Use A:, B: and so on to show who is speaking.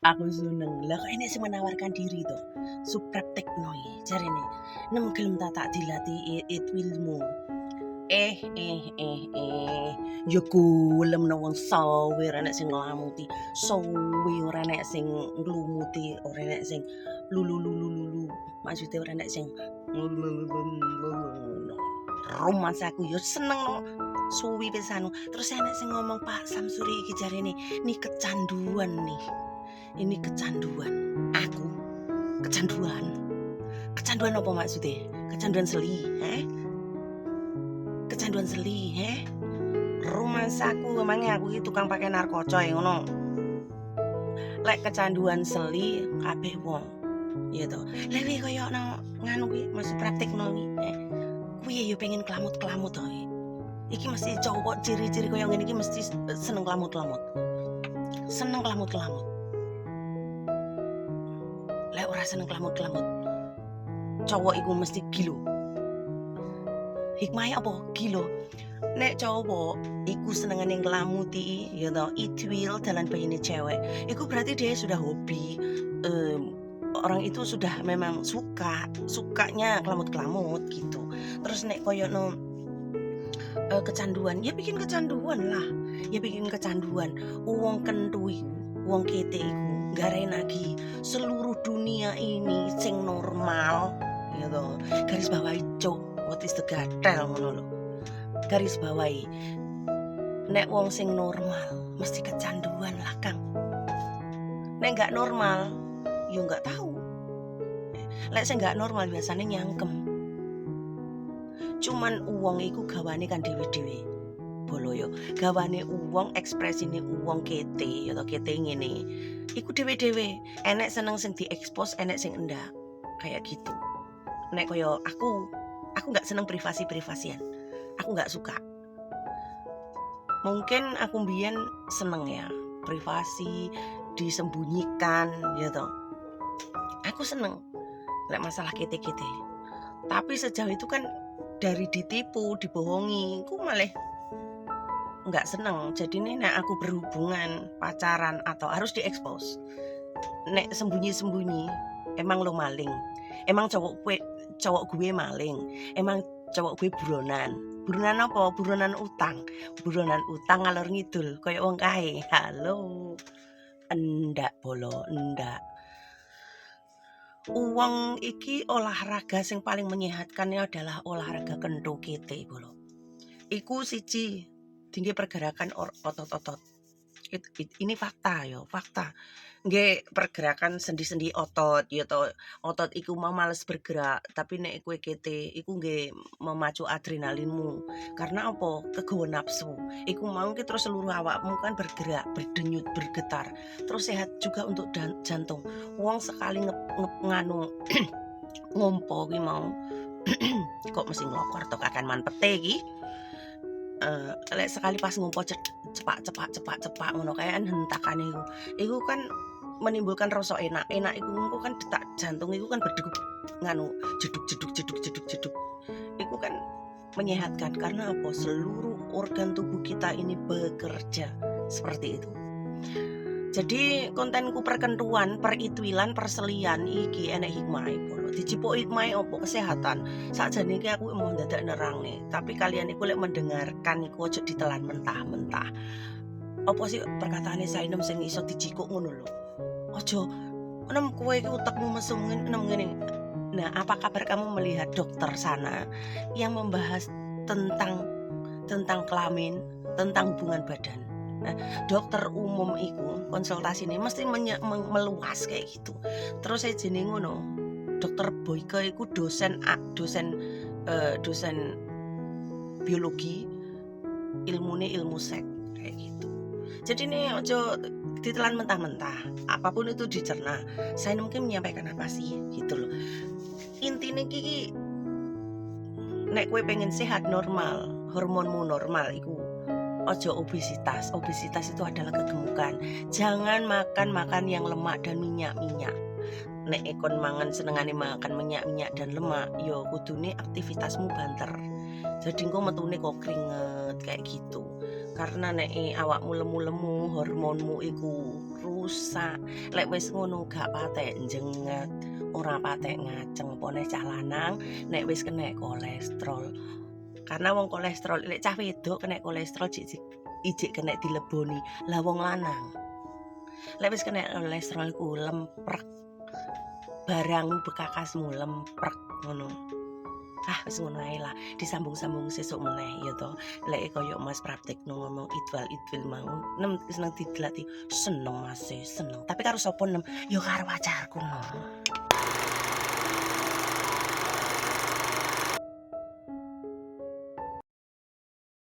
A: Aku seneng. Lah kok enek sing menawarkan diri to. Supraktekno iki jarene. Nem gelem tak dilatih ilmu. Ya golem no wong sawe ora enek sing nglamuti. Sawe ora enek sing nglumuti, ora enek sing lulu. Maksude ora enek sing romas aku ya seneng no. Suwi pisan. Terus enek sing ngomong Pak Samsuri iki jarene, "Ini kecanduan nih. Ini kecanduan." Aku kecanduan. Kecanduan apa maksudnya? Kecanduan seli, Kecanduan seli, Romansaku emangnya aku iki tukang pakai narkocoy ngono. Lek kecanduan seli kabeh wong. Ya to. Lek koyo nganu kuwi masih praktekno iki. Kuwi ya pengen kelamut-kelamut to. Iki mesti cowok ciri-ciri koyo ngene iki mesti seneng kelamut-kelamut. Seneng kelamut-kelamut. Lek ora seneng kelamut-kelamut, cowok iku mesti gilo. Hikmahe apa? Gilo. Nek cowok iku senengane nglamuti ya to, itwil dalan bayine cewek. Iku berarti dia sudah hobi. Orang itu sudah memang sukanya kelamut-kelamut gitu. Terus nek koyo kecanduan, ya bikin kecanduan lah. Ya bikin kecanduan. Wong kentu iku, wong kete iku nggarenake seluruh dunia ini sing normal ya to. Garis bawahi cuk, what is the gatel ngono lho. Garis bawahi. Nek wong sing normal mesti kecanduan lah, Kang. Nek enggak normal, yo enggak tahu. Lek sing enggak normal biasanya nyangkem. Cuman uang iku gawane kan dhewe-dhewe. Boloyo, gawane uang, ekspresine uang kete, ya to kete ngene. Iku dhewe-dhewe. Enek seneng sing diekspos, enek sing enggak. Kayak gitu. Nek koyo aku enggak seneng privasi-privasian. Aku enggak suka. Mungkin aku mbiyen seneng ya, privasi disembunyikan ya toh. Aku seneng lek masalah kete-kete. Tapi sejauh itu kan dari ditipu, dibohongi, aku malah enggak seneng. Jadi nek aku berhubungan, pacaran atau harus diekspos. Nek sembunyi-sembunyi, emang lo maling. Emang cowok gue maling. Emang cowok gue buronan. Buronan apa? Buronan utang. Buronan utang ngalor ngidul kayak wong kae. Halo. Endak bolo, endak. Uang iki olahraga sing paling menyehatkannya adalah olahraga kentho kete bolo. Iku siji tinggi pergerakan otot-otot. Ini fakta yo, fakta. Nggih pergerakan sendi-sendi otot ya to. Otot iku mau males bergerak, tapi nek kowe kete iku nggih memacu adrenalinmu. Karena apa? Kegawa nafsu. Iku mau ki terus seluruh awakmu kan bergerak, berdenyut, bergetar. Terus sehat juga untuk jantung. Wong sekali nganu ngompo ki mau kok mesti nglokor to kakan manpete iki. Lek sekali pas ngompo cepak ngono kayak hentakane iku. Iku kan menimbulkan rasa enak. Enak iku engko kan detak jantung iku kan berdegup nganu jeduk. Iku kan menyehatkan karena apa? Seluruh organ tubuh kita ini bekerja seperti itu. Jadi kontenku perkentuan, peritwilan, perselian iki enek hikmahe polo. Dijipuk hikmahe opo kesehatan. Sakjane iki aku mau dadak nerangne, tapi kalian iku lek mendengarkan iku aja ditelan mentah-mentah. Apa sih perkataane Sainem sing iso dijikuk ngono lho. Aja enem kowe iki utekmu mesum enem ngene. Nah, apa kabar kamu melihat dokter sana yang membahas tentang kelamin, tentang hubungan badan? Nah, dokter umum iku konsultasine mesti meluas kayak gitu. Terus jenenge ngono. Dokter Boyke iku dosen biologi, ilmune ilmu seks kayak gitu. Jadi ini aja ditelan mentah-mentah. Apapun itu dicerna. Saya mungkin menyampaikan apa sih gitu loh. Intine iki nek kowe pengen sehat normal, hormonmu normal iku ojo obesitas. Obesitas itu adalah kegemukan. Jangan makan yang lemak dan minyak-minyak. Nek ekon mangan senengane makan minyak-minyak dan lemak, yo kudune aktivitasmu banter. Jadi engko metune kok keringet kayak gitu. Karena nek awakmu lemu-lemu, hormonmu iku rusak. Lek wis ngono gak patek jengat, ora patek ngaceng apa neh cah lanang nek wis kena kolesterol. Karena wong kolesterol lek cah wedok kena kolesterol ijik kena dileboni. Lah wong lanang lek wis kena kolesterol iku lemprek. Barangmu bekakasmu lemprek ngono. Wis ngono ae lah, disambung-sambung sesuk meneh ya to. Lek koyo Mas praktekno ngomong idwal mau, nem seneng didelati, seneng Mas, seneng. Tapi karo sapa nem? Ya karo pacarku no.